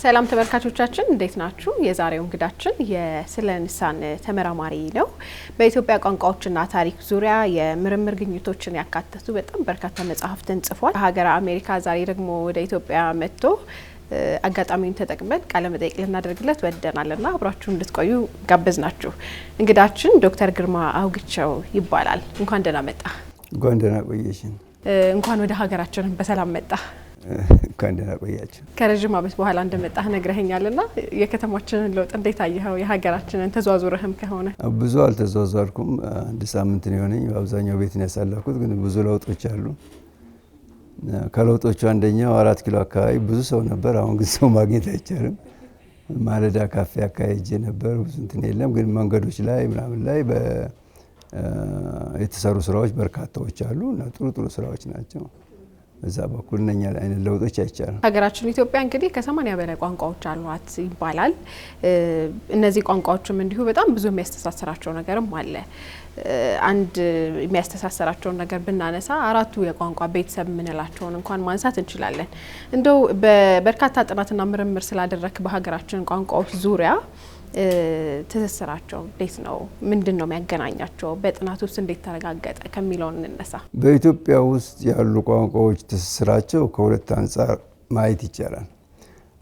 ሰላም ተመልካቾቻችን እንዴት ናችሁ? የዛሬው እንግዳችን የስነ ልሳን ተመራማሪ ነው። በኢትዮጵያ ቋንቋዎችና ታሪክ ዙሪያ የምርምር ግኝቶችን ያካተቱ በጣም በርካታ መጽሐፍትን ጽፏል። ሀገረ አሜሪካ ዛሬ ደግሞ ወደ ኢትዮጵያ መጥቶ አጋጣሚውን ተጠቅመን ቃለ መጠይቅ ልናደርግለት ወደናልና አብራችሁ እንድትቆዩ ጋበዝናችሁ። እንግዳችን ዶክተር ግርማ አውግቸው ይባላል። እንኳን ደህና መጣ። እንኳን ደህና ቆየሽን። እንኳን ወደ ሀገራችን በሰላም መጣ። እንኳን ደህና ቆያችሁ። ከረጅም ዓመት በኋላ እንደመጣህ ነግረኸኛልና የከተማችንን ለውጥ እንዴት አየኸው? የሀገራችንን ተዟዙረህም ከሆነ? ብዙ አልተዟዟርኩም። አንድ ሳምንት ነው የሆነኝ። በአብዛኛው ቤት ነው ያሳለፍኩት፣ ግን ብዙ ለውጦች አሉ። ከለውጦቹ አንደኛው 4 ኪሎ አካባቢ ብዙ ሰው ነበር። አሁን ግን ሰው ማግኘት አይቻልም። ማለዳ ካፌ አካባቢ ሄጄ ነበር። ብዙ እንትን የለም፣ ግን መንገዶች ላይ ምናምን ላይ የተሰሩ ስራዎች በርካታዎች አሉ እና ጥሩ ስራዎች ናቸው። እዛ በኩል እነኛ አይነት ለውጦች አይቻልም። ሀገራችን ኢትዮጵያ እንግዲህ ከ80 በላይ ቋንቋዎች አሏት ይባላል። እነዚህ ቋንቋዎችም እንዲሁ በጣም ብዙ የሚያስተሳስራቸው ነገርም አለ። አንድ የሚያስተሳስራቸውን ነገር ብናነሳ አራቱ የቋንቋ ቤተሰብ የምንላቸውን እንኳን ማንሳት እንችላለን። እንደው በበርካታ ጥናትና ምርምር ስላደረክ በሀገራችን ቋንቋዎች ዙሪያ ትስስራቸው እንዴት ነው? ምንድን ነው የሚያገናኛቸው? በጥናት ውስጥ እንዴት ተረጋገጠ ከሚለው እንነሳ። በኢትዮጵያ ውስጥ ያሉ ቋንቋዎች ትስስራቸው ከሁለት አንጻር ማየት ይቻላል።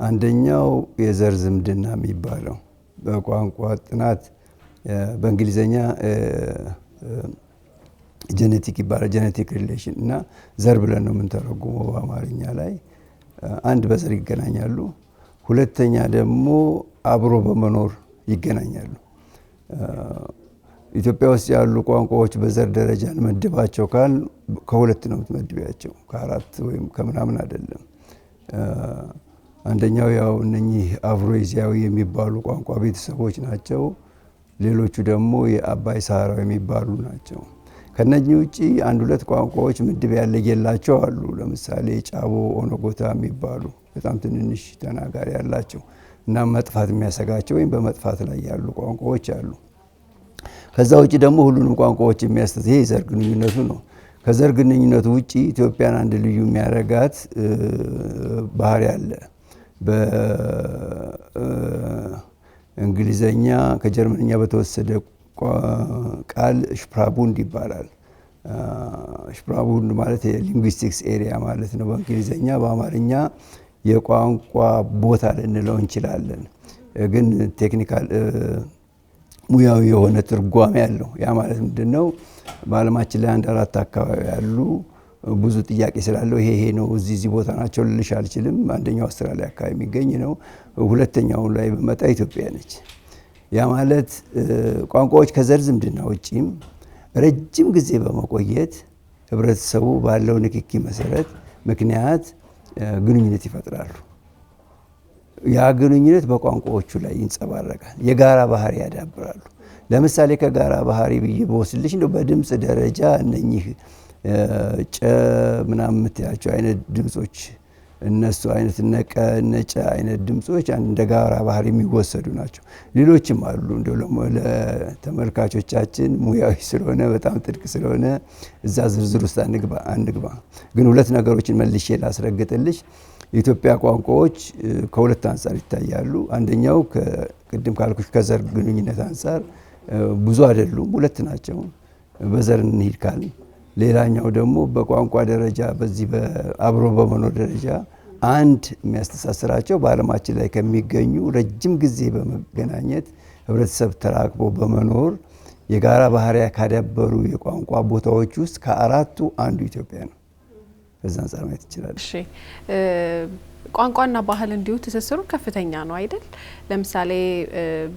አንደኛው የዘር ዝምድና የሚባለው በቋንቋ ጥናት በእንግሊዘኛ ጄኔቲክ ይባላል። ጄኔቲክ ሪሌሽን እና ዘር ብለን ነው የምንተረጉመው በአማርኛ ላይ። አንድ በዘር ይገናኛሉ፣ ሁለተኛ ደግሞ አብሮ በመኖር ይገናኛሉ። ኢትዮጵያ ውስጥ ያሉ ቋንቋዎች በዘር ደረጃ እንመድባቸው ካል ከሁለት ነው የምትመድቢያቸው፣ ከአራት ወይም ከምናምን አይደለም። አንደኛው ያው እነኚህ አፍሮኤዚያዊ የሚባሉ ቋንቋ ቤተሰቦች ናቸው። ሌሎቹ ደግሞ የአባይ ሰሃራዊ የሚባሉ ናቸው። ከነኚህ ውጪ አንድ ሁለት ቋንቋዎች ምድብ ያለየላቸው አሉ። ለምሳሌ ጫቦ፣ ኦነጎታ የሚባሉ በጣም ትንንሽ ተናጋሪ ያላቸው እና መጥፋት የሚያሰጋቸው ወይም በመጥፋት ላይ ያሉ ቋንቋዎች አሉ። ከዛ ውጪ ደግሞ ሁሉንም ቋንቋዎች የሚያስተሳስር ይሄ የዘር ግንኙነቱ ነው። ከዘር ግንኙነቱ ውጪ ኢትዮጵያን አንድ ልዩ የሚያደርጋት ባህሪ አለ። በእንግሊዘኛ ከጀርመንኛ በተወሰደ ቃል ሽፕራቡንድ ይባላል። ሽፕራቡንድ ማለት የሊንጉዊስቲክስ ኤሪያ ማለት ነው በእንግሊዘኛ። በአማርኛ የቋንቋ ቦታ ልንለው እንችላለን፣ ግን ቴክኒካል ሙያዊ የሆነ ትርጓሜ ያለው። ያ ማለት ምንድነው? በዓለማችን ላይ 1-4 አካባቢ ያሉ ብዙ ጥያቄ ስላለው ይሄ ነው እዚህ ቦታ ናቸው ልልሽ አልችልም። አንደኛው አውስትራሊያ አካባቢ የሚገኝ ነው። ሁለተኛው ላይ በመጣ ኢትዮጵያ ነች። ያ ማለት ቋንቋዎች ከዘር ዝምድና ውጪም ረጅም ጊዜ በመቆየት ህብረተሰቡ ባለው ንክኪ መሰረት ምክንያት ግንኙነት ይፈጥራሉ። ያ ግንኙነት በቋንቋዎቹ ላይ ይንጸባረቃል። የጋራ ባህሪ ያዳብራሉ። ለምሳሌ ከጋራ ባህሪ ብዬ በወስልሽ እንደው በድምጽ ደረጃ እነኚህ ጨ ምናምን የምትያቸው አይነት ድምጾች እነሱ አይነት ነቀ ነጨ አይነት ድምጾች እንደ ጋራ ባህሪ የሚወሰዱ ናቸው። ሌሎችም አሉ። እንደው ለተመልካቾቻችን ሙያዊ ስለሆነ በጣም ጥልቅ ስለሆነ እዛ ዝርዝር ውስጥ አንግባ። ግን ሁለት ነገሮችን መልሼ ላስረግጥልሽ። የኢትዮጵያ ቋንቋዎች ከሁለት አንጻር ይታያሉ። አንደኛው ቅድም ካልኩሽ ከዘር ግንኙነት አንጻር ብዙ አይደሉም፣ ሁለት ናቸው በዘር እንሂድ ካል። ሌላኛው ደግሞ በቋንቋ ደረጃ በዚህ በአብሮ በመኖር ደረጃ አንድ የሚያስተሳስራቸው በዓለማችን ላይ ከሚገኙ ረጅም ጊዜ በመገናኘት ህብረተሰብ ተራክቦ በመኖር የጋራ ባህሪያ ካዳበሩ የቋንቋ ቦታዎች ውስጥ ከአራቱ አንዱ ኢትዮጵያ ነው። ከዛ አንጻር ማየት ይችላል። እሺ፣ ቋንቋና ባህል እንዲሁ ትስስሩ ከፍተኛ ነው አይደል? ለምሳሌ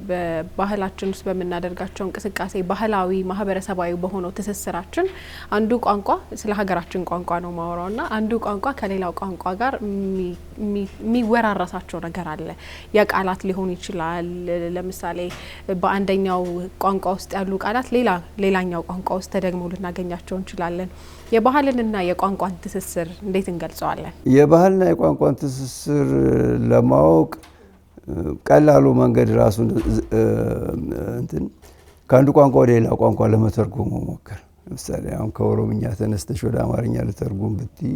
በባህላችን ውስጥ በምናደርጋቸው እንቅስቃሴ ባህላዊ ማህበረሰባዊ በሆነው ትስስራችን አንዱ ቋንቋ ስለ ሀገራችን ቋንቋ ነው ማወራውና አንዱ ቋንቋ ከሌላው ቋንቋ ጋር የሚወራረሳቸው ነገር አለ። የቃላት ሊሆን ይችላል። ለምሳሌ በአንደኛው ቋንቋ ውስጥ ያሉ ቃላት ሌላኛው ቋንቋ ውስጥ ተደግሞ ልናገኛቸው እንችላለን። የባህልንና የቋንቋን ትስስር እንዴት እንገልጸዋለን? የባህልና የቋንቋን ትስስር ለማወቅ ቀላሉ መንገድ ራሱ እንትን ከአንዱ ቋንቋ ወደ ሌላ ቋንቋ ለመተርጎም መሞከር። ለምሳሌ አሁን ከኦሮምኛ ተነስተሽ ወደ አማርኛ ልተርጉም ብትይ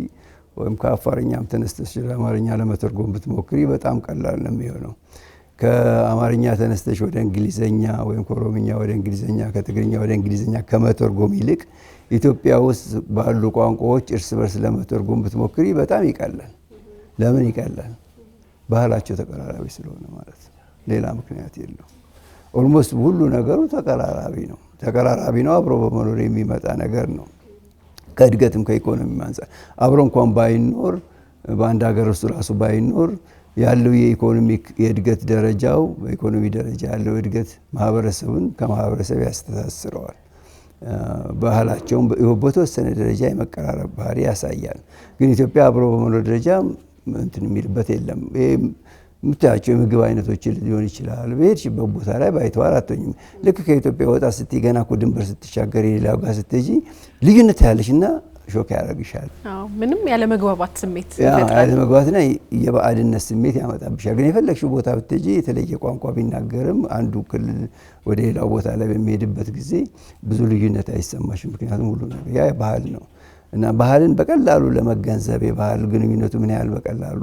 ወይም ከአፋርኛም ተነስተሽ አማርኛ ለመተርጎም ብትሞክሪ በጣም ቀላል ነው የሚሆነው። ከአማርኛ ተነስተሽ ወደ እንግሊዘኛ ወይም ከኦሮምኛ ወደ እንግሊዘኛ ከትግርኛ ወደ እንግሊዘኛ ከመተርጎም ይልቅ ኢትዮጵያ ውስጥ ባሉ ቋንቋዎች እርስ በርስ ለመተርጎም ብትሞክሪ በጣም ይቀላል። ለምን ይቀላል? ባህላቸው ተቀራራቢ ስለሆነ ማለት ነው። ሌላ ምክንያት የለው። ኦልሞስት ሁሉ ነገሩ ተቀራራቢ ነው። አብሮ በመኖር የሚመጣ ነገር ነው። ከእድገትም ከኢኮኖሚ አንፃር አብሮ እንኳን ባይኖር በአንድ ሀገር ውስጥ ራሱ ባይኖር ያለው የኢኮኖሚክ የእድገት ደረጃው በኢኮኖሚ ደረጃ ያለው እድገት ማህበረሰቡን ከማህበረሰብ ያስተሳስረዋል። ባህላቸውን በተወሰነ ደረጃ የመቀራረብ ባህሪ ያሳያል። ግን ኢትዮጵያ አብሮ በመኖር ደረጃ እንትን የሚልበት የለም። የምታያቸው የምግብ አይነቶች ሊሆን ይችላል። በሄድሽበት ቦታ ላይ ባይተዋር አትሆኝም። ልክ ከኢትዮጵያ ወጣ ስትይ ገና እኮ ድንበር ስትሻገር የሌላው ጋር ስትሄጂ ልዩነት ያለሽና ሾክ ያደርግሻል። ምንም ያለ መግባባት ስሜት ያለ መግባባትና የባዕድነት ስሜት ያመጣብሻል። ግን የፈለግሽው ቦታ ብትሄጂ የተለየ ቋንቋ ቢናገርም አንዱ ክልል ወደ ሌላው ቦታ ላይ በሚሄድበት ጊዜ ብዙ ልዩነት አይሰማሽም። ምክንያቱም ሁሉ ነገር ያ ባህል ነው እና ባህልን በቀላሉ ለመገንዘብ የባህል ግንኙነቱ ምን ያህል በቀላሉ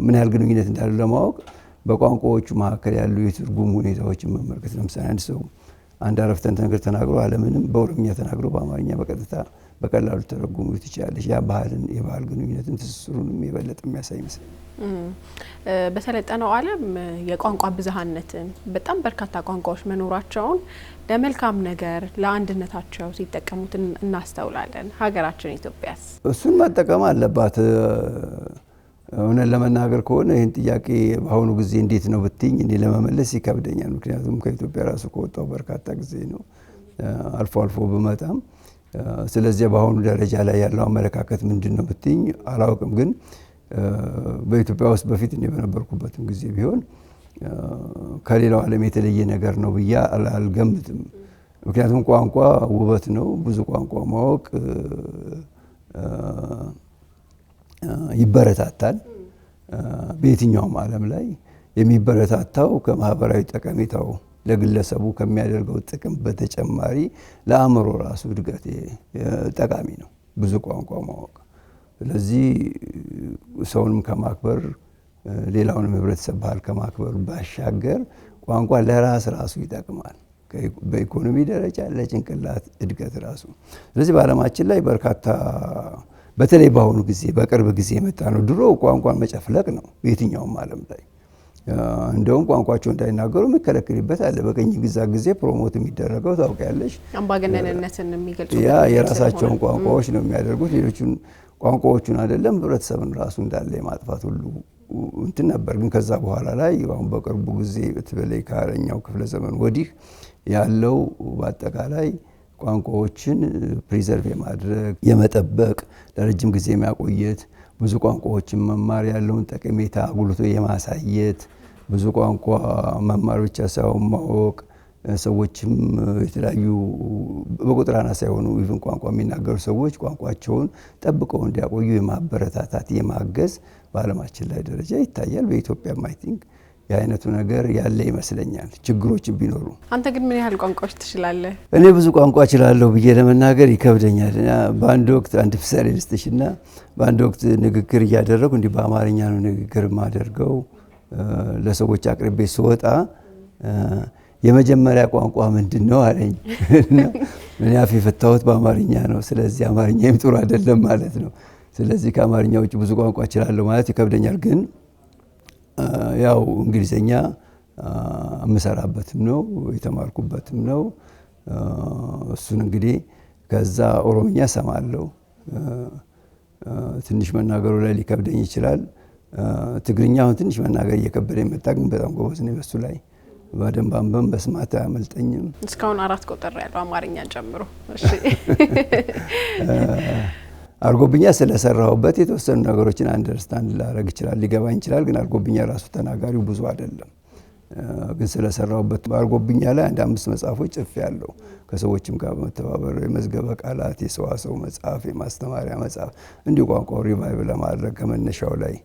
ምን ያህል ግንኙነት እንዳለው ለማወቅ በቋንቋዎቹ መካከል ያሉ የትርጉም ሁኔታዎችን መመልከት። ለምሳሌ አንድ ሰው አንድ አረፍተ ነገር ተናግሮ አለምንም በኦሮምኛ ተናግሮ በአማርኛ በቀጥታ በቀላሉ ተረጉሙ ትችላለሽ። ያ የባህል ግንኙነትን ትስስሩንም የበለጠ የሚያሳይ ይመስላል። በሰለጠነው ዓለም የቋንቋ ብዝሃነትን በጣም በርካታ ቋንቋዎች መኖራቸውን ለመልካም ነገር ለአንድነታቸው ሲጠቀሙት እናስተውላለን። ሀገራችን ኢትዮጵያስ እሱን መጠቀም አለባት። እውነት ለመናገር ከሆነ ይህን ጥያቄ በአሁኑ ጊዜ እንዴት ነው ብትኝ እኔ ለመመለስ ይከብደኛል። ምክንያቱም ከኢትዮጵያ ራሱ ከወጣው በርካታ ጊዜ ነው አልፎ አልፎ ብመጣም። ስለዚህ በአሁኑ ደረጃ ላይ ያለው አመለካከት ምንድን ነው ብትኝ አላውቅም። ግን በኢትዮጵያ ውስጥ በፊት እኔ በነበርኩበትም ጊዜ ቢሆን ከሌላው ዓለም የተለየ ነገር ነው ብዬ አልገምትም። ምክንያቱም ቋንቋ ውበት ነው። ብዙ ቋንቋ ማወቅ ይበረታታል። በየትኛውም ዓለም ላይ የሚበረታታው ከማህበራዊ ጠቀሜታው ለግለሰቡ ከሚያደርገው ጥቅም በተጨማሪ ለአእምሮ ራሱ እድገት ጠቃሚ ነው ብዙ ቋንቋ ማወቅ። ስለዚህ ሰውንም ከማክበር ሌላውንም ህብረተሰብ ባህል ከማክበር ባሻገር ቋንቋ ለራስ ራሱ ይጠቅማል። በኢኮኖሚ ደረጃ ለጭንቅላት እድገት ራሱ። ስለዚህ በዓለማችን ላይ በርካታ በተለይ በአሁኑ ጊዜ በቅርብ ጊዜ የመጣ ነው። ድሮ ቋንቋን መጨፍለቅ ነው የትኛውም ዓለም ላይ። እንደውም ቋንቋቸው እንዳይናገሩ የሚከለክልበት አለ። በቀኝ ግዛት ጊዜ ፕሮሞት የሚደረገው ታውቂያለሽ፣ አምባገነንነትን የሚገልጹ የራሳቸውን ቋንቋዎች ነው የሚያደርጉት። ሌሎቹን ቋንቋዎቹን አይደለም ህብረተሰብን ራሱ እንዳለ የማጥፋት ሁሉ እንትን ነበር። ግን ከዛ በኋላ ላይ አሁን በቅርቡ ጊዜ በተለይ ከ20ኛው ክፍለ ዘመን ወዲህ ያለው በአጠቃላይ ቋንቋዎችን ፕሪዘርቭ የማድረግ የመጠበቅ ለረጅም ጊዜ የሚያቆየት ብዙ ቋንቋዎችን መማር ያለውን ጠቀሜታ አጉልቶ የማሳየት ብዙ ቋንቋ መማር ብቻ ሳይሆን ማወቅ ሰዎችም የተለያዩ በቁጥር አናሳ ሳይሆኑ ኢቭን ቋንቋ የሚናገሩ ሰዎች ቋንቋቸውን ጠብቀው እንዲያቆዩ የማበረታታት የማገዝ በዓለማችን ላይ ደረጃ ይታያል። በኢትዮጵያም አይ ቲንክ የአይነቱ ነገር ያለ ይመስለኛል። ችግሮች ቢኖሩ። አንተ ግን ምን ያህል ቋንቋዎች ትችላለህ? እኔ ብዙ ቋንቋ እችላለሁ ብዬ ለመናገር ይከብደኛል። በአንድ ወቅት አንድ ምሳሌ ልስጥሽና በአንድ ወቅት ንግግር እያደረጉ እንዲህ በአማርኛ ነው ንግግር ማደርገው ለሰዎች አቅርቤ ስወጣ የመጀመሪያ ቋንቋ ምንድነው አለኝ። እኔ አፍ የፈታሁት በአማርኛ ነው። ስለዚህ አማርኛም ጥሩ አይደለም ማለት ነው። ስለዚህ ከአማርኛ ውጭ ብዙ ቋንቋ እችላለሁ ማለት ይከብደኛል። ግን ያው እንግሊዘኛ የምሰራበትም ነው የተማርኩበትም ነው። እሱን እንግዲህ ከዛ ኦሮምኛ ሰማለሁ። ትንሽ መናገሩ ላይ ሊከብደኝ ይችላል። ትግርኛ አሁን ትንሽ መናገር እየከበደኝ መጣ። ግን በጣም ጎበዝ ነኝ በሱ ላይ። በደንብ አንበም በስማት አያመልጠኝም። እስካሁን 4 ቁጥር ያለው አማርኛን ጨምሮ። እሺ አርጎብኛ ስለሰራሁበት የተወሰኑ ነገሮችን አንደርስታንድ ላደርግ ይችላል ሊገባኝ ይችላል። ግን አርጎብኛ ራሱ ተናጋሪው ብዙ አይደለም። ግን ስለሰራሁበት አርጎብኛ ላይ አንድ 5 መጽሐፎች ጽፌያለሁ። ከሰዎችም ጋር በመተባበር የመዝገበ ቃላት፣ የሰዋሰው መጽሐፍ፣ የማስተማሪያ መጽሐፍ እንዲሁ ቋንቋው ሪቫይቭ ለማድረግ ከመነሻው ላይ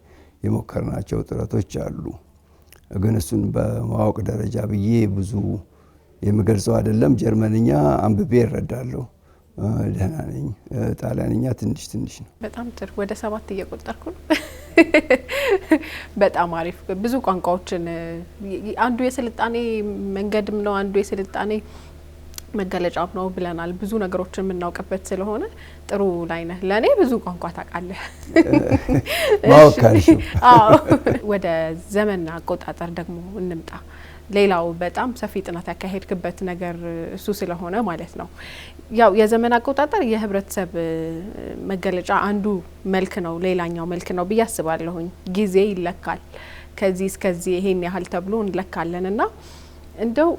የሞከርናቸው ጥረቶች አሉ። ግን እሱን በማወቅ ደረጃ ብዬ ብዙ የምገልጸው አይደለም። ጀርመንኛ አንብቤ እረዳለሁ። ደህና ነኝ። ጣሊያንኛ ትንሽ ነው። በጣም ጥሩ። ወደ 7 እየቆጠርኩ ነው። በጣም አሪፍ። ብዙ ቋንቋዎችን አንዱ የስልጣኔ መንገድም ነው፣ አንዱ የስልጣኔ መገለጫም ነው ብለናል። ብዙ ነገሮችን የምናውቅበት ስለሆነ ጥሩ ላይ ነህ። ለኔ ብዙ ቋንቋ ታውቃለህ። ማወቃልሽ። አዎ። ወደ ዘመን አቆጣጠር ደግሞ እንምጣ። ሌላው በጣም ሰፊ ጥናት ያካሄድክበት ነገር እሱ ስለሆነ ማለት ነው። ያው የዘመን አቆጣጠር የህብረተሰብ መገለጫ አንዱ መልክ ነው፣ ሌላኛው መልክ ነው ብዬ አስባለሁኝ። ጊዜ ይለካል። ከዚህ እስከዚህ ይሄን ያህል ተብሎ እንለካለንና እንደው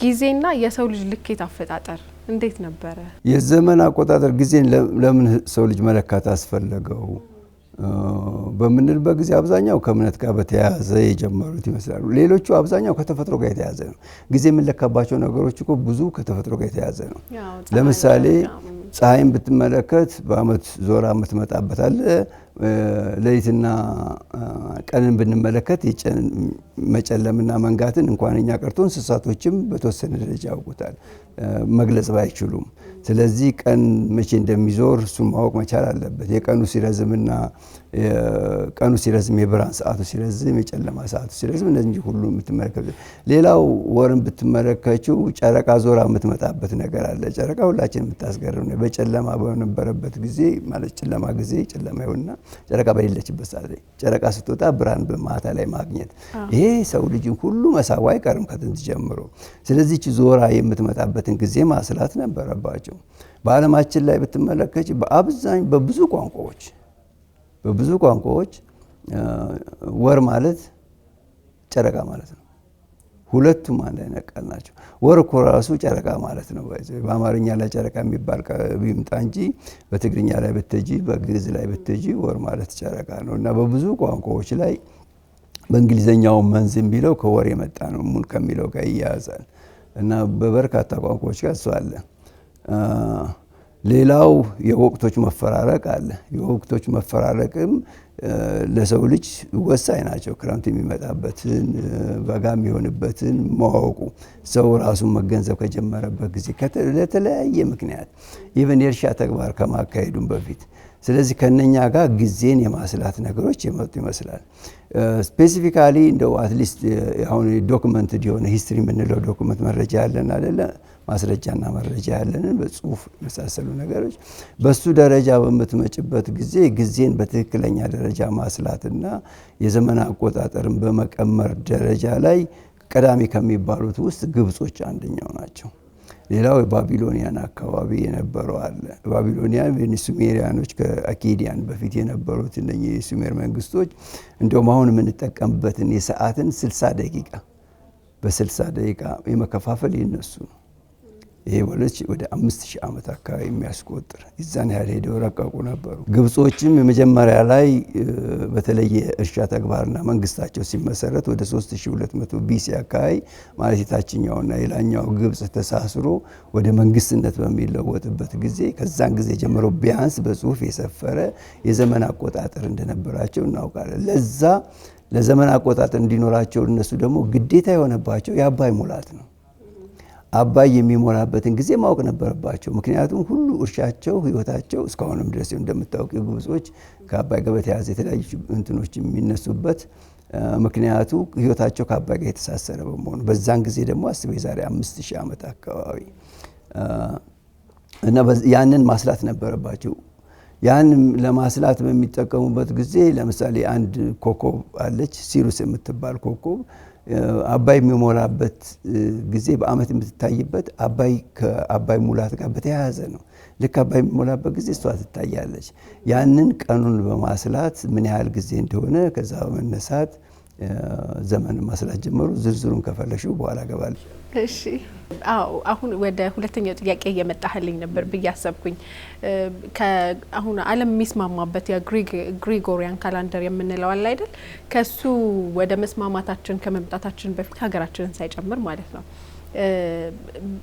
ጊዜና የሰው ልጅ ልኬት አፈጣጠር እንዴት ነበረ? የዘመን አቆጣጠር ጊዜን ለምን ሰው ልጅ መለካት አስፈለገው በምንልበት ጊዜ አብዛኛው ከእምነት ጋር በተያያዘ የጀመሩት ይመስላሉ። ሌሎቹ አብዛኛው ከተፈጥሮ ጋር የተያያዘ ነው። ጊዜ የምንለካባቸው ነገሮች እኮ ብዙ ከተፈጥሮ ጋር የተያያዘ ነው። ለምሳሌ ፀሐይን ብትመለከት በአመት ዞራ የምትመጣበት አለ። ሌሊትና ቀንን ብንመለከት መጨለምና መንጋትን እንኳን እኛ ቀርቶ እንስሳቶችም በተወሰነ ደረጃ ያውቁታል፣ መግለጽ ባይችሉም። ስለዚህ ቀን መቼ እንደሚዞር እሱን ማወቅ መቻል አለበት። የቀኑ ሲረዝምና ቀኑ ሲረዝም የብርሃን ሰዓቱ ሲረዝም የጨለማ ሰዓቱ ሲረዝም እንደዚህ ሁሉ የምትመለከቱ። ሌላው ወርን ብትመለከችው ጨረቃ ዞራ የምትመጣበት ነገር አለ። ጨረቃ ሁላችን የምታስገርም ነው። በጨለማ በነበረበት ጊዜ ማለት ጨለማ ጊዜ ጨለማ ይሆንና ጨረቃ በሌለችበት ሰዓት ላይ ጨረቃ ስትወጣ ብርሃን በማታ ላይ ማግኘት፣ ይሄ ሰው ልጅን ሁሉ መሳቡ አይቀርም ከጥንት ጀምሮ። ስለዚህ ዞራ የምትመጣበትን ጊዜ ማስላት ነበረባቸው። በዓለማችን ላይ ብትመለከች በአብዛኛው በብዙ ቋንቋዎች ወር ማለት ጨረቃ ማለት ነው። ሁለቱም አንድ አይነት ቃል ናቸው። ወር እኮ ራሱ ጨረቃ ማለት ነው። በአማርኛ ላይ ጨረቃ የሚባል ቢምጣ እንጂ በትግርኛ ላይ ብትጂ፣ በግዕዝ ላይ ብትጂ ወር ማለት ጨረቃ ነው እና በብዙ ቋንቋዎች ላይ በእንግሊዘኛው መንዝ የሚለው ከወር የመጣ ነው። ሙን ከሚለው ጋር ይያያዛል እና በበርካታ ቋንቋዎች ጋር እሱ አለ። ሌላው የወቅቶች መፈራረቅ አለ። የወቅቶች መፈራረቅም ለሰው ልጅ ወሳኝ ናቸው። ክረምት የሚመጣበትን በጋ የሚሆንበትን ማወቁ ሰው ራሱን መገንዘብ ከጀመረበት ጊዜ ለተለያየ ምክንያት ኢቨን የእርሻ ተግባር ከማካሄዱም በፊት። ስለዚህ ከነኛ ጋር ጊዜን የማስላት ነገሮች የመጡ ይመስላል። ስፔሲፊካሊ እንደው አትሊስት አሁን ዶክመንትድ የሆነ ሂስትሪ የምንለው ዶክመንት መረጃ ያለን አይደለ? ማስረጃና መረጃ ያለንን በጽሁፍ የመሳሰሉ ነገሮች በሱ ደረጃ በምትመጭበት ጊዜ ጊዜን በትክክለኛ ደረጃ ማስላትና የዘመን አቆጣጠርን በመቀመር ደረጃ ላይ ቀዳሚ ከሚባሉት ውስጥ ግብጾች አንደኛው ናቸው። ሌላው የባቢሎኒያን አካባቢ የነበረው አለ። ባቢሎኒያን ሱሜሪያኖች ከአኬዲያን በፊት የነበሩት እነኚህ የሱሜር መንግስቶች እንደውም አሁን የምንጠቀምበትን የሰዓትን 60 ደቂቃ በ60 ደቂቃ የመከፋፈል ይነሱ ነው። ይሄ ወደ 5000 ዓመት አካባቢ የሚያስቆጥር ይዛን ያህል ሄደው ረቀቁ ነበሩ። ግብጾችም የመጀመሪያ ላይ በተለየ እርሻ ተግባርና መንግስታቸው ሲመሰረት ወደ 3200 ቢሲ አካባቢ ማለት የታችኛውና የላኛው ግብጽ ተሳስሮ ወደ መንግስትነት በሚለወጥበት ጊዜ ከዛን ጊዜ ጀምሮ ቢያንስ በጽሁፍ የሰፈረ የዘመን አቆጣጠር እንደነበራቸው እናውቃለን። ለዘመን አቆጣጠር እንዲኖራቸው እነሱ ደግሞ ግዴታ የሆነባቸው የአባይ ሙላት ነው። አባይ የሚሞላበትን ጊዜ ማወቅ ነበረባቸው። ምክንያቱም ሁሉ እርሻቸው ህይወታቸው እስካሁንም ድረስ እንደምታውቁ ግብጾች ከአባይ ጋር በተያያዘ የተለያዩ እንትኖች የሚነሱበት ምክንያቱ ህይወታቸው ከአባይ ጋር የተሳሰረ በመሆኑ በዛን ጊዜ ደግሞ አስበው የዛሬ 5000 ዓመት አካባቢ እና ያንን ማስላት ነበረባቸው። ያንን ለማስላት በሚጠቀሙበት ጊዜ ለምሳሌ አንድ ኮከብ አለች፣ ሲሩስ የምትባል ኮከብ አባይ የሚሞላበት ጊዜ በአመት የምትታይበት ከአባይ ሙላት ጋር በተያያዘ ነው። ልክ አባይ የሚሞላበት ጊዜ እሷ ትታያለች። ያንን ቀኑን በማስላት ምን ያህል ጊዜ እንደሆነ ከዛ በመነሳት ዘመን ማስላት ጀመሩ። ዝርዝሩን ከፈለሽው በኋላ ገባል። እሺ፣ አሁን ወደ ሁለተኛው ጥያቄ እየመጣህልኝ ነበር ብዬ አሰብኩኝ። አሁን ዓለም የሚስማማበት የግሪጎሪያን ካላንደር የምንለው አለ አይደል? ከሱ ወደ መስማማታችን ከመምጣታችን በፊት ሀገራችንን ሳይጨምር ማለት ነው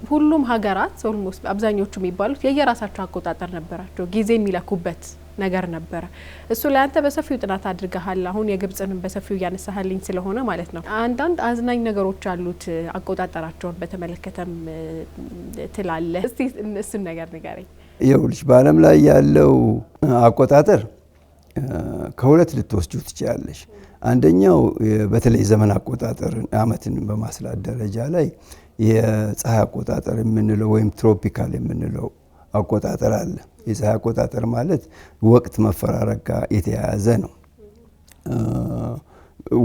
ሁሉም ሀገራት ኦልሞስት አብዛኞቹ የሚባሉት የየራሳቸው አቆጣጠር ነበራቸው፣ ጊዜ የሚለኩበት ነገር ነበረ። እሱ ላይ አንተ በሰፊው ጥናት አድርገሃል። አሁን የግብጽንም በሰፊው ያነሳህልኝ ስለሆነ ማለት ነው አንዳንድ አዝናኝ ነገሮች አሉት አቆጣጠራቸውን በተመለከተም ትላለህ። እስቲ እሱን ነገር ንገረኝ። ይኸውልሽ በዓለም ላይ ያለው አቆጣጠር ከሁለት ልትወስጁ ትችላለሽ። አንደኛው በተለይ ዘመን አቆጣጠር አመትን በማስላት ደረጃ ላይ የፀሐይ አቆጣጠር የምንለው ወይም ትሮፒካል የምንለው አቆጣጠር አለ። የፀሐይ አቆጣጠር ማለት ወቅት መፈራረቅ ጋር የተያያዘ ነው።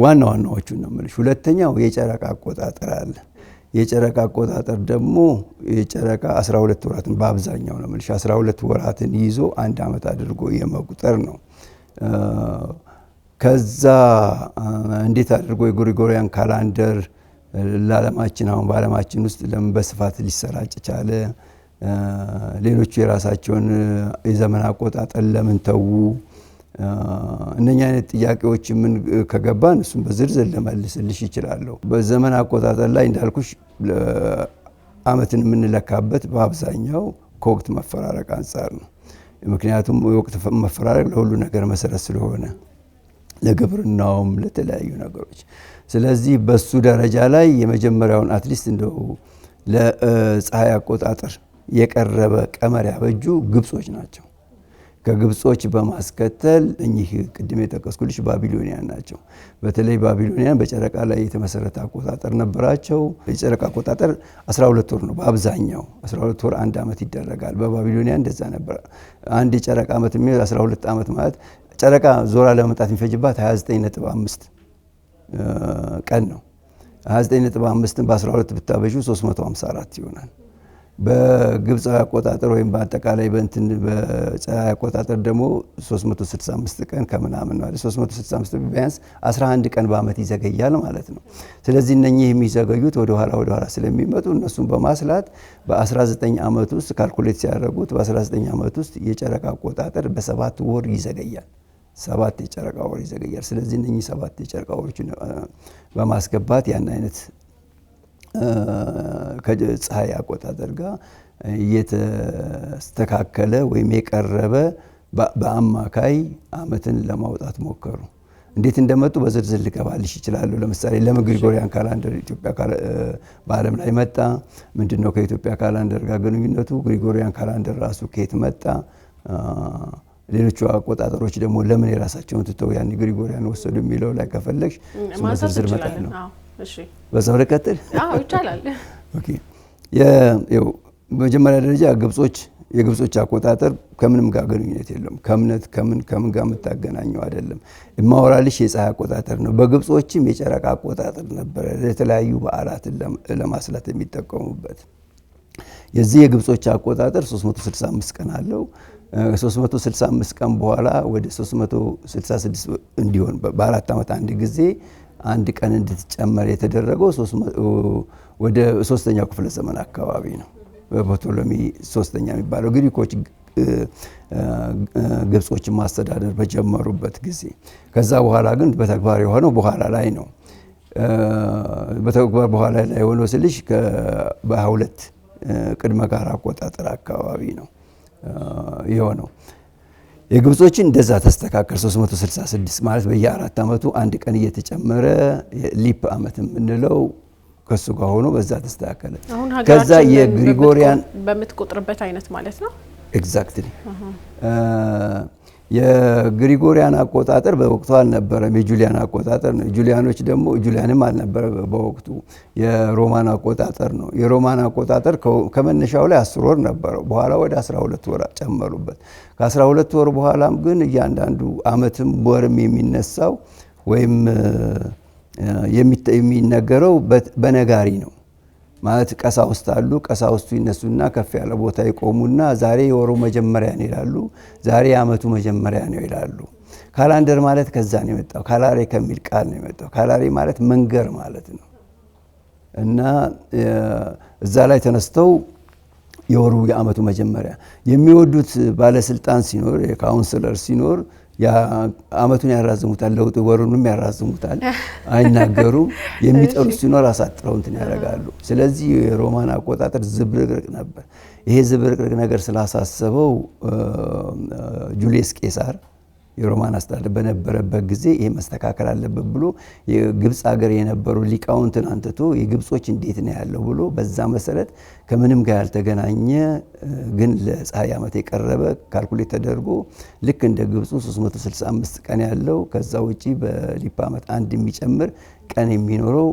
ዋና ዋናዎቹን ነው የምልሽ። ሁለተኛው የጨረቃ አቆጣጠር አለ። የጨረቃ አቆጣጠር ደግሞ የጨረቃ 12 ወራትን በአብዛኛው ነው የምልሽ 12 ወራትን ይዞ አንድ አመት አድርጎ የመቁጠር ነው። ከዛ እንዴት አድርጎ የግሪጎሪያን ካላንደር ለዓለማችን አሁን በዓለማችን ውስጥ ለምን በስፋት ሊሰራጭ ቻለ? ሌሎቹ የራሳቸውን የዘመን አቆጣጠር ለምን ተዉ? እነኛ አይነት ጥያቄዎች ምን ከገባን እሱም በዝርዝር ልመልስልሽ ይችላለሁ። በዘመን አቆጣጠር ላይ እንዳልኩሽ አመትን የምንለካበት በአብዛኛው ከወቅት መፈራረቅ አንጻር ነው። ምክንያቱም የወቅት መፈራረቅ ለሁሉ ነገር መሰረት ስለሆነ ለግብርናውም ለተለያዩ ነገሮች። ስለዚህ በሱ ደረጃ ላይ የመጀመሪያውን አትሊስት እንደው ለፀሐይ አቆጣጠር የቀረበ ቀመር ያበጁ ግብጾች ናቸው። ከግብጾች በማስከተል እኚህ ቅድም የጠቀስኩልሽ ባቢሎኒያን ናቸው። በተለይ ባቢሎኒያን በጨረቃ ላይ የተመሰረተ አቆጣጠር ነበራቸው። የጨረቃ አቆጣጠር 12 ወር ነው በአብዛኛው 12 ወር አንድ አመት ይደረጋል። በባቢሎኒያን እንደዛ ነበር። አንድ የጨረቃ አመት የሚሆን 12 አመት ማለት ጨረቃ ዞራ ለመምጣት የሚፈጅባት 29.5 ቀን ነው። 29.5ን በ12 ብታበዡ 354 ይሆናል። በግብፃዊ አቆጣጠር ወይም በአጠቃላይ በእንትን በፀሐይ አቆጣጠር ደግሞ 365 ቀን ከምናምን ነው። 365 ቢያንስ 11 ቀን በአመት ይዘገያል ማለት ነው። ስለዚህ እነኚህ የሚዘገዩት ወደ ኋላ ስለሚመጡ እነሱን በማስላት በ19 አመት ውስጥ ካልኩሌት ሲያደርጉት በ19 አመት ውስጥ የጨረቃ አቆጣጠር በ7 ወር ይዘገያል። 7 የጨረቃ ወር ይዘገያል። ስለዚህ እነኚህ 7 የጨረቃ ወሮችን በማስገባት ያን አይነት ከፀሐይ አቆጣጠር ጋር የተስተካከለ ወይም የቀረበ በአማካይ አመትን ለማውጣት ሞከሩ። እንዴት እንደመጡ በዝርዝር ልገባልሽ ይችላለሁ። ለምሳሌ ለምን ግሪጎሪያን ካላንደር ኢትዮጵያ በዓለም ላይ መጣ? ምንድነው ከኢትዮጵያ ካላንደር ጋር ግንኙነቱ? ግሪጎሪያን ካላንደር ራሱ ከየት መጣ? ሌሎቹ አቆጣጠሮች ደግሞ ለምን የራሳቸውን ትተው ያን ግሪጎሪያን ወሰዱ የሚለው ላይ ከፈለግሽ ዝርዝር መጣ ነው። እሺ በዛው ልቀጥል? አዎ ይቻላል። ኦኬ በመጀመሪያ ደረጃ የግብጾች አቆጣጠር ከምንም ጋር ግንኙነት የለውም። ከእምነት ከምን ጋር የምታገናኘው አይደለም። የማወራልሽ የፀሐይ አቆጣጠር ነው። በግብጾችም የጨረቃ አቆጣጠር ነበረ ለተለያዩ በዓላትን ለማስላት የሚጠቀሙበት። የዚህ የግብጾች አቆጣጠር 365 ቀን አለው። 365 ቀን በኋላ ወደ 366 እንዲሆን በአራት ዓመት አንድ ጊዜ አንድ ቀን እንድትጨመር የተደረገው ወደ 3ኛው ክፍለ ዘመን አካባቢ ነው። በፕቶሎሚ 3ኛ የሚባለው ግሪኮች ግብጾችን ማስተዳደር በጀመሩበት ጊዜ። ከዛ በኋላ ግን በተግባር የሆነው በኋላ ላይ ነው። በተግባር በኋላ ላይ የሆነው ስልሽ በ22 ቅድመ ጋር አቆጣጠር አካባቢ ነው የሆነው። የግብጾችን እንደዛ ተስተካከል 366 ማለት በየ4 አመቱ አንድ ቀን እየተጨመረ ሊፕ አመት የምንለው ከሱ ጋር ሆኖ በዛ ተስተካከለ። ከዛ የግሪጎሪያን በምትቆጥርበት አይነት ማለት ነው። ኤግዛክትሊ የግሪጎሪያን አቆጣጠር በወቅቱ አልነበረም። የጁሊያን አቆጣጠር ነው። ጁሊያኖች ደግሞ ጁሊያንም አልነበረ በወቅቱ የሮማን አቆጣጠር ነው። የሮማን አቆጣጠር ከመነሻው ላይ 10 ወር ነበረው። በኋላ ወደ 12 ወር ጨመሩበት። ከ12 ወር በኋላም ግን እያንዳንዱ አመትም ወርም የሚነሳው ወይም የሚነገረው በነጋሪ ነው። ማለት ቀሳውስት አሉ። ቀሳውስቱ ይነሱና ከፍ ያለ ቦታ ይቆሙና ዛሬ የወሩ መጀመሪያ ነው ይላሉ። ዛሬ የአመቱ መጀመሪያ ነው ይላሉ። ካላንደር ማለት ከዛ ነው የመጣው። ካላሬ ከሚል ቃል ነው የመጣው። ካላሬ ማለት መንገር ማለት ነው። እና እዛ ላይ ተነስተው የወሩ የአመቱ መጀመሪያ የሚወዱት ባለስልጣን ሲኖር የካውንስለር ሲኖር አመቱን ያራዝሙታል። ለውጥ ወሩንም ያራዝሙታል። አይናገሩም። የሚጠሩት ሲኖር አሳጥረው እንትን ያደርጋሉ። ስለዚህ የሮማን አቆጣጠር ዝብርቅርቅ ነበር። ይሄ ዝብርቅርቅ ነገር ስላሳሰበው ጁሊየስ ቄሳር የሮማን አስተዳደር በነበረበት ጊዜ ይሄ መስተካከል አለበት ብሎ የግብጽ ሀገር የነበሩ ሊቃውንትን አንተቶ የግብጾች እንዴት ነው ያለው ብሎ በዛ መሰረት ከምንም ጋር ያልተገናኘ ግን ለፀሐይ ዓመት የቀረበ ካልኩሌት ተደርጎ ልክ እንደ ግብጹ 365 ቀን ያለው ከዛ ውጪ በሊፕ ዓመት አንድ የሚጨምር ቀን የሚኖረው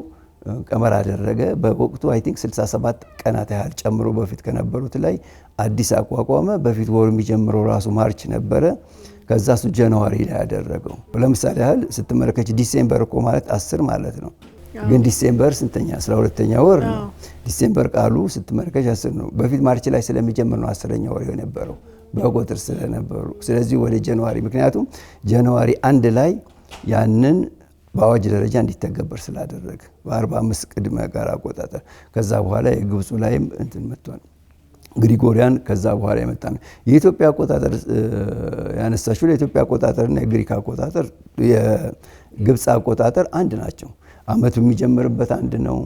ቀመር አደረገ። በወቅቱ አይ ቲንክ 67 ቀናት ያህል ጨምሮ በፊት ከነበሩት ላይ አዲስ አቋቋመ። በፊት ወር የሚጀምረው ራሱ ማርች ነበረ። ከዛ እሱ ጃንዋሪ ላይ ያደረገው። ለምሳሌ ያህል ስትመለከች ዲሴምበር እኮ ማለት 10 ማለት ነው። ግን ዲሴምበር ስንተኛ 12ኛ ወር ነው። ዲሴምበር ቃሉ ስትመለከች 10 ነው። በፊት ማርች ላይ ስለሚጀምር ነው 10ኛ ወር የነበረው በቁጥር ስለነበሩ። ስለዚህ ወደ ጃንዋሪ ምክንያቱም ጃንዋሪ 1 ላይ ያንን በአዋጅ ደረጃ እንዲተገበር ስላደረገ በ45 ቅድመ ጋር አቆጣጠር ከዛ በኋላ የግብፁ ላይም እንትን መጥቷል። ግሪጎሪያን ከዛ በኋላ የመጣ ነው። የኢትዮጵያ አቆጣጠር ያነሳችው ለኢትዮጵያ አቆጣጠርና የግሪክ አቆጣጠር የግብፅ አቆጣጠር አንድ ናቸው። አመቱ የሚጀምርበት አንድ ነው።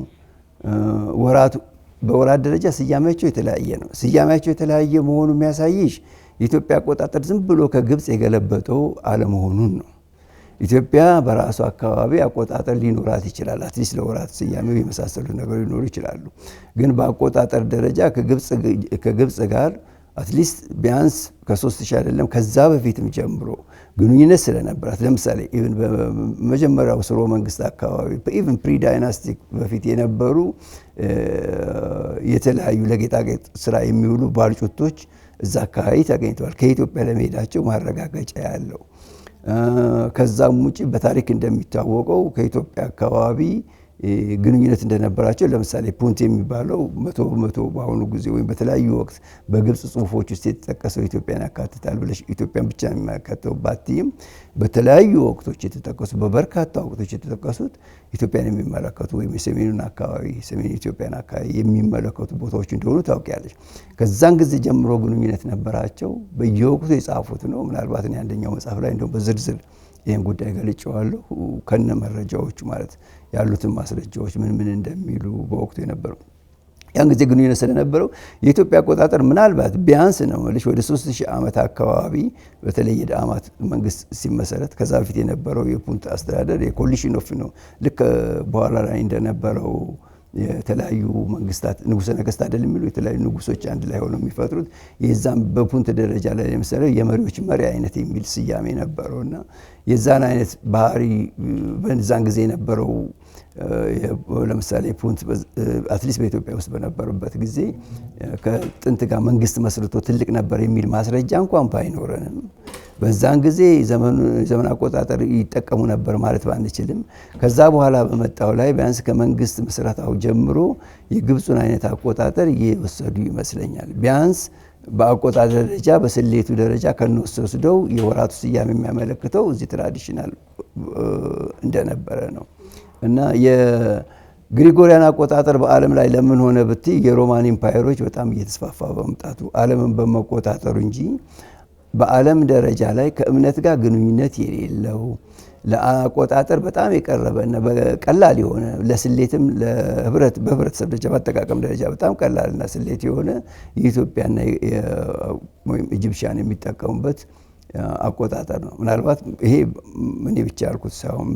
ወራቱ በወራት ደረጃ ስያሜያቸው የተለያየ ነው። ስያሜያቸው የተለያየ መሆኑ የሚያሳይሽ የኢትዮጵያ አቆጣጠር ዝም ብሎ ከግብፅ የገለበጠው አለመሆኑን ነው። ኢትዮጵያ በራሱ አካባቢ አቆጣጠር ሊኖራት ይችላል። አትሊስት ለወራት ስያሜው የመሳሰሉ ነገሮች ሊኖሩ ይችላሉ። ግን በአቆጣጠር ደረጃ ከግብፅ ጋር አትሊስት ቢያንስ ከ3000 አይደለም ከዛ በፊትም ጀምሮ ግንኙነት ስለነበራት ለምሳሌ ኢቭን በመጀመሪያው ስርወ መንግስት አካባቢ ኢቭን ፕሪ ዳይናስቲክ በፊት የነበሩ የተለያዩ ለጌጣጌጥ ስራ የሚውሉ ባልጩቶች እዛ አካባቢ ተገኝተዋል። ከኢትዮጵያ ለመሄዳቸው ማረጋገጫ ያለው። ከዛም ውጪ በታሪክ እንደሚታወቀው ከኢትዮጵያ አካባቢ ግንኙነት እንደነበራቸው ለምሳሌ ፑንት የሚባለው 100% በአሁኑ ጊዜ ወይም በተለያዩ ወቅት በግብፅ ጽሁፎች ውስጥ የተጠቀሰው ኢትዮጵያን ያካትታል ብለሽ ኢትዮጵያን ብቻ የሚያካተው ባትይም በተለያዩ ወቅቶች የተጠቀሱ በበርካታ ወቅቶች የተጠቀሱት ኢትዮጵያን የሚመለከቱ ወይም የሰሜኑን አካባቢ ሰሜን ኢትዮጵያን አካባቢ የሚመለከቱ ቦታዎች እንደሆኑ ታውቂያለሽ። ከዛን ጊዜ ጀምሮ ግንኙነት ነበራቸው። በየወቅቱ የጻፉት ነው። ምናልባት እኔ አንደኛው መጽሐፍ ላይ እንደው በዝርዝር ይህን ጉዳይ ገልጬዋለሁ ከነ መረጃዎቹ ማለት ያሉትን ማስረጃዎች ምን እንደሚሉ በወቅቱ የነበረው ያን ጊዜ ግንኙነት ስለነበረው የኢትዮጵያ አቆጣጠር ምናልባት ቢያንስ ነው ማለት ወደ 3000 ዓመት አካባቢ በተለይ የዳማት መንግስት ሲመሰረት ከዛ በፊት የነበረው የፑንት አስተዳደር የኮሊሽን ኦፍ ነው ልክ በኋላ ላይ እንደነበረው የተለያዩ መንግስታት ንጉሰ ነገስት አይደለም የሚሉ የተለያዩ ንጉሶች አንድ ላይ ሆነው የሚፈጥሩት የዛም በፑንት ደረጃ ላይ ለምሳሌ የመሪዎች መሪ አይነት የሚል ስያሜ ነበረውና የዛን አይነት ባህሪ በዛን ጊዜ የነበረው ለምሳሌ ፑንት አትሊስት በኢትዮጵያ ውስጥ በነበረበት ጊዜ ከጥንት ጋር መንግስት መስርቶ ትልቅ ነበር የሚል ማስረጃ እንኳን ባይኖረንም በዛን ጊዜ ዘመን አቆጣጠር ይጠቀሙ ነበር ማለት ባንችልም ከዛ በኋላ በመጣው ላይ ቢያንስ ከመንግስት መስራታው ጀምሮ የግብፁን አይነት አቆጣጠር እየወሰዱ ይመስለኛል። ቢያንስ በአቆጣጠር ደረጃ በስሌቱ ደረጃ ከነወሰደው የወራቱ ስያሜ የሚያመለክተው እዚህ ትራዲሽናል እንደነበረ ነው እና የግሪጎሪያን አቆጣጠር በዓለም ላይ ለምን ሆነ ብቲ የሮማን ኢምፓየሮች በጣም እየተስፋፋ በመምጣቱ ዓለምን በመቆጣጠሩ እንጂ በዓለም ደረጃ ላይ ከእምነት ጋር ግንኙነት የሌለው ለአቆጣጠር በጣም የቀረበና በቀላል የሆነ ለስሌትም በህብረተሰብ ደረጃ በአጠቃቀም ደረጃ በጣም ቀላልና ስሌት የሆነ የኢትዮጵያና ወይም ኢጂፕሽያን የሚጠቀሙበት አቆጣጠር ነው። ምናልባት ይሄ ምን ብቻ ያልኩት ሳይሆን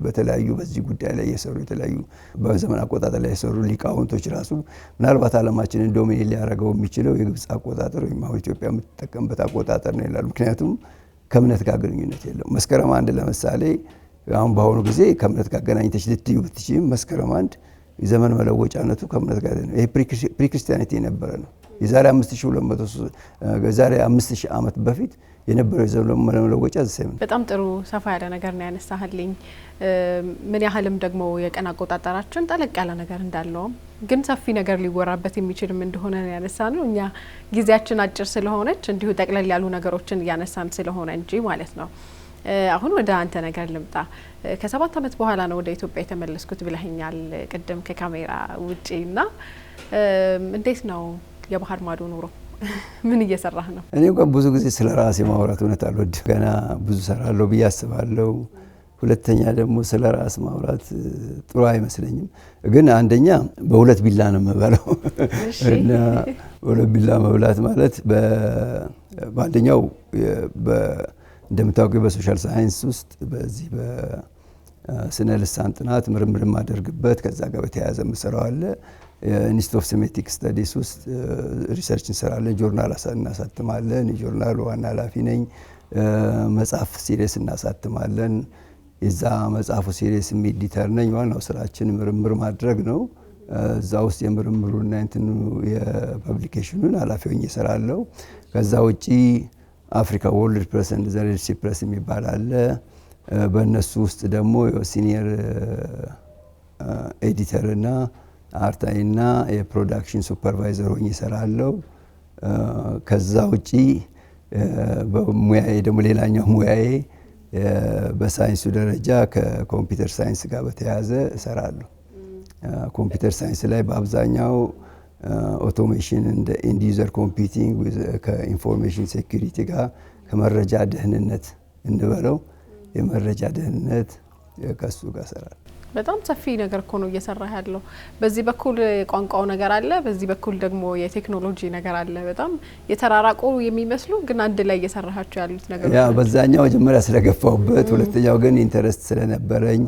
በተለያዩ በዚህ ጉዳይ ላይ የሰሩ የተለያዩ በዘመን አቆጣጠር ላይ የሰሩ ሊቃውንቶች ራሱ ምናልባት ዓለማችንን ዶሚኔት ሊያደርገው የሚችለው የግብፅ አቆጣጠር ወይም አሁን ኢትዮጵያ የምትጠቀምበት አቆጣጠር ነው ይላሉ። ምክንያቱም ከእምነት ጋር ግንኙነት የለው። መስከረም 1 ለምሳሌ አሁን በአሁኑ ጊዜ ከእምነት ጋር ገናኝተሽ ልትዩ ብትችይም መስከረም 1 የዘመን መለወጫነቱ ከእምነት ጋር ነው። ይሄ ፕሪክርስቲያኒቲ የነበረ ነው። የዛሬ 5000 ዓመት በፊት የነበረው ዘመን መለወጫ ዘሰም። በጣም ጥሩ ሰፋ ያለ ነገር ነው ያነሳህልኝ። ምን ያህልም ደግሞ የቀን አቆጣጠራችን ጠለቅ ያለ ነገር እንዳለውም ግን ሰፊ ነገር ሊወራበት የሚችልም እንደሆነ ያነሳነው እኛ ጊዜያችን አጭር ስለሆነች እንዲሁ ጠቅለል ያሉ ነገሮችን እያነሳን ስለሆነ እንጂ ማለት ነው። አሁን ወደ አንተ ነገር ልምጣ። ከ7 ዓመት በኋላ ነው ወደ ኢትዮጵያ የተመለስኩት ብለኸኛል ቅድም ከካሜራ ውጪና እንዴት ነው የባህር ማዶ ኑሮ? ምን እየሰራህ ነው? እኔ እንኳን ብዙ ጊዜ ስለ ራሴ ማውራት እውነት አልወድም። ገና ብዙ ሰራለሁ ብዬ አስባለሁ። ሁለተኛ ደግሞ ስለ ራስ ማውራት ጥሩ አይመስለኝም። ግን አንደኛ በሁለት ቢላ ነው የምበላው እና በሁለት ቢላ መብላት ማለት በአንደኛው እንደምታውቁ በሶሻል ሳይንስ ውስጥ በዚህ በስነ ልሳን ጥናት ምርምር ማደርግበት ከዛ ጋር በተያያዘ ምሰራው አለ። ኢንስቲትዩት ኦፍ ሴሜቲክ ስተዲስ ውስጥ ሪሰርች እንሰራለን። ጆርናል እናሳትማለን። የጆርናሉ ዋና ኃላፊ ነኝ። መጽሐፍ ሲሪየስ እናሳትማለን። የዛ መጽሐፉ ሲሪየስ ኤዲተር ነኝ። ዋናው ስራችን ምርምር ማድረግ ነው። እዛ ውስጥ የምርምሩና እንትኑ የፐብሊኬሽኑን ኃላፊ ሆኜ እሰራለሁ። ከዛ ውጪ አፍሪካ ወርልድ ፕሬስ ኤንድ ዘ ሬድ ሲ ፕሬስ የሚባል አለ። በእነሱ ውስጥ ደግሞ ሲኒየር ኤዲተር እና አርታይና የፕሮዳክሽን ሱፐርቫይዘር ሆኜ እሰራለሁ። ከዛ ውጪ በሙያዬ ደግሞ ሌላኛው ሙያዬ በሳይንሱ ደረጃ ከኮምፒውተር ሳይንስ ጋር በተያያዘ እሰራለሁ። ኮምፒውተር ሳይንስ ላይ በአብዛኛው ኦቶሜሽን እንደ ኢንድ ዩዘር ኮምፒውቲንግ ከኢንፎርሜሽን ሴኩሪቲ ጋር ከመረጃ ደህንነት እንበለው የመረጃ ደህንነት ከሱ ጋር እሰራለሁ። በጣም ሰፊ ነገር እኮ ነው እየሰራ ያለው። በዚህ በኩል ቋንቋው ነገር አለ፣ በዚህ በኩል ደግሞ የቴክኖሎጂ ነገር አለ። በጣም የተራራቁ የሚመስሉ ግን አንድ ላይ እየሰራሃቸው ያሉት ነገሮች። ያ በዛኛው መጀመሪያ ስለገፋውበት፣ ሁለተኛው ግን ኢንተረስት ስለነበረኝ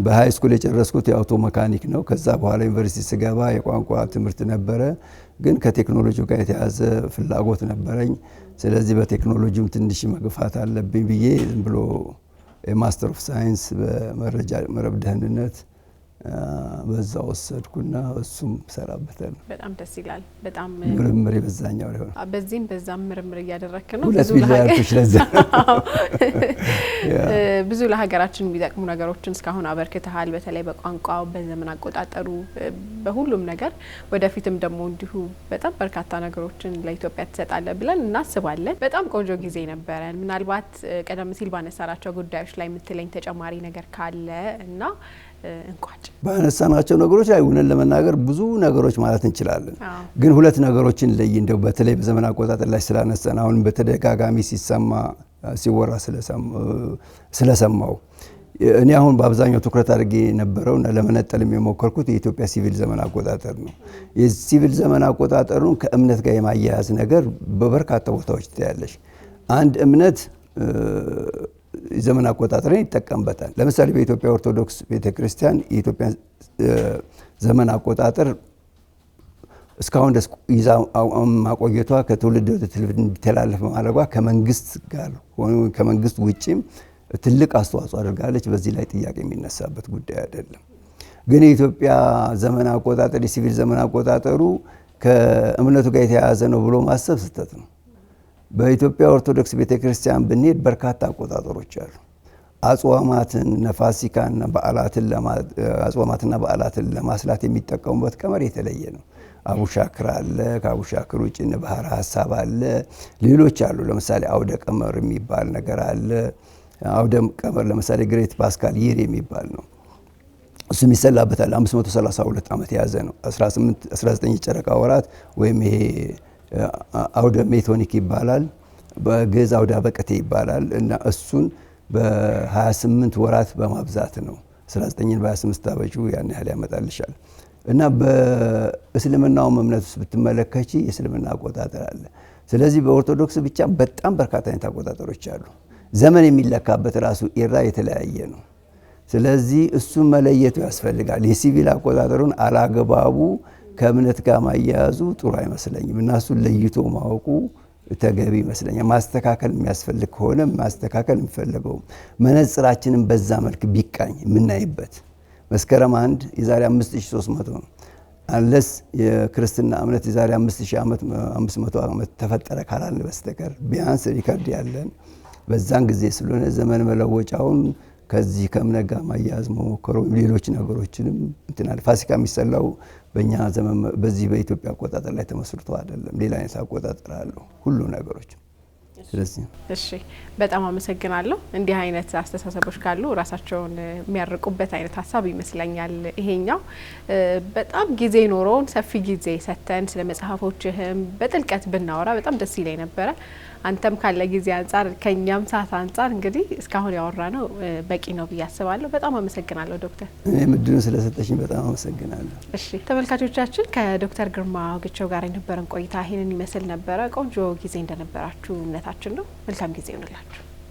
በሃይ ስኩል የጨረስኩት የአውቶ መካኒክ ነው። ከዛ በኋላ ዩኒቨርሲቲ ስገባ የቋንቋ ትምህርት ነበረ፣ ግን ከቴክኖሎጂው ጋር የተያዘ ፍላጎት ነበረኝ። ስለዚህ በቴክኖሎጂው ትንሽ መግፋት አለብኝ ብዬ ዝም ብሎ የማስተር ኦፍ ሳይንስ በመረጃ መረብ ደህንነት በዛ ወሰድኩና እሱም ሰራበታል። በጣም ደስ ይላል። በጣም ምርምር በዛኛው ላይ ሆነ። በዚህም በዛም ምርምር እያደረክ ነው። ብዙ ለሀገራችን የሚጠቅሙ ነገሮችን እስካሁን አበርክተሃል። በተለይ በቋንቋው፣ በዘመን አቆጣጠሩ፣ በሁሉም ነገር ወደፊትም ደግሞ እንዲሁ በጣም በርካታ ነገሮችን ለኢትዮጵያ ትሰጣለህ ብለን እናስባለን። በጣም ቆንጆ ጊዜ ነበረን። ምናልባት ቀደም ሲል ባነሳናቸው ጉዳዮች ላይ የምትለኝ ተጨማሪ ነገር ካለ እና እንቋጭ። ባነሳናቸው ነገሮች ላይ እውነት ለመናገር ብዙ ነገሮች ማለት እንችላለን። ግን ሁለት ነገሮችን ለይ እንደው በተለይ በዘመን አቆጣጠር ላይ ስላነሳን አሁን በተደጋጋሚ ሲወራ ስለሰማው እኔ አሁን በአብዛኛው ትኩረት አድርጌ የነበረውና ለመነጠል የሞከርኩት የኢትዮጵያ ሲቪል ዘመን አቆጣጠር ነው። የሲቪል ዘመን አቆጣጠሩን ከእምነት ጋር የማያያዝ ነገር በበርካታ ቦታዎች ታያለሽ። አንድ እምነት ዘመን አቆጣጠርን ይጠቀምበታል። ለምሳሌ በኢትዮጵያ ኦርቶዶክስ ቤተክርስቲያን የኢትዮጵያ ዘመን አቆጣጠር እስካሁን ድረስ ይዛ ማቆየቷ ከትውልድ ወደ ትውልድ እንዲተላለፍ ማድረጓ ከመንግስት ጋር ሆኖ ከመንግስት ውጪም ትልቅ አስተዋጽኦ አድርጋለች። በዚህ ላይ ጥያቄ የሚነሳበት ጉዳይ አይደለም። ግን የኢትዮጵያ ዘመን አቆጣጠር የሲቪል ዘመን አቆጣጠሩ ከእምነቱ ጋር የተያያዘ ነው ብሎ ማሰብ ስህተት ነው። በኢትዮጵያ ኦርቶዶክስ ቤተክርስቲያን ብንሄድ በርካታ አቆጣጠሮች አሉ። አጽዋማትና በዓላትን ለማስላት የሚጠቀሙበት ቀመር የተለየ ነው። አቡሻክር አለ። ከአቡሻክር ውጭ ባህረ ሐሳብ አለ። ሌሎች አሉ። ለምሳሌ አውደ ቀመር የሚባል ነገር አለ። አውደ ቀመር ለምሳሌ ግሬት ፓስካል ይር የሚባል ነው። እሱም ይሰላበታል። 532 ዓመት የያዘ ነው። 19 የጨረቃ ወራት ወይም ይሄ አውደ ሜቶኒክ ይባላል። በግዕዝ አውደ በቀቴ ይባላል እና እሱን በ28 ወራት በማብዛት ነው 19ን በ28 ታበጁ ያን ያህል ያመጣልሻል። እና በእስልምናው እምነት ውስጥ ብትመለከቺ የእስልምና አቆጣጠር አለ። ስለዚህ በኦርቶዶክስ ብቻ በጣም በርካታ አይነት አቆጣጠሮች አሉ። ዘመን የሚለካበት ራሱ ኢራ የተለያየ ነው። ስለዚህ እሱን መለየቱ ያስፈልጋል። የሲቪል አቆጣጠሩን አላግባቡ ከእምነት ጋር ማያያዙ ጥሩ አይመስለኝም እና እሱን ለይቶ ማወቁ ተገቢ ይመስለኛል። ማስተካከል የሚያስፈልግ ከሆነ ማስተካከል የሚፈልገው መነጽራችንን በዛ መልክ ቢቃኝ የምናይበት መስከረም 1 የዛሬ 5300 ነው። አንለስ የክርስትና እምነት የዛሬ 5500 ዓመት ተፈጠረ ካላልን በስተቀር ቢያንስ ሪከርድ ያለን በዛን ጊዜ ስለሆነ ዘመን መለወጫውን ከዚህ ከእምነት ጋር ማያያዝ መሞከሩ ሌሎች ነገሮችንም እንትናል። ፋሲካ የሚሰላው በእኛ ዘመን በዚህ በኢትዮጵያ አቆጣጠር ላይ ተመስርቶ አይደለም። ሌላ አይነት አቆጣጠር አለው ሁሉ ነገሮች። ስለዚህ እሺ፣ በጣም አመሰግናለሁ። እንዲህ አይነት አስተሳሰቦች ካሉ ራሳቸውን የሚያርቁበት አይነት ሀሳብ ይመስለኛል ይሄኛው። በጣም ጊዜ ኖሮን ሰፊ ጊዜ ሰተን ስለ መጽሐፎችህም በጥልቀት ብናወራ በጣም ደስ ይለኝ ነበረ። አንተም ካለ ጊዜ አንጻር ከኛም ሰዓት አንጻር እንግዲህ እስካሁን ያወራ ነው በቂ ነው ብዬ አስባለሁ። በጣም አመሰግናለሁ ዶክተር። እኔም እድሉን ስለሰጠሽኝ በጣም አመሰግናለሁ። እሺ ተመልካቾቻችን፣ ከዶክተር ግርማ ወግቸው ጋር የነበረን ቆይታ ይሄንን ይመስል ነበረ። ቆንጆ ጊዜ እንደነበራችሁ እምነታችን ነው። መልካም ጊዜ ይሁንላችሁ።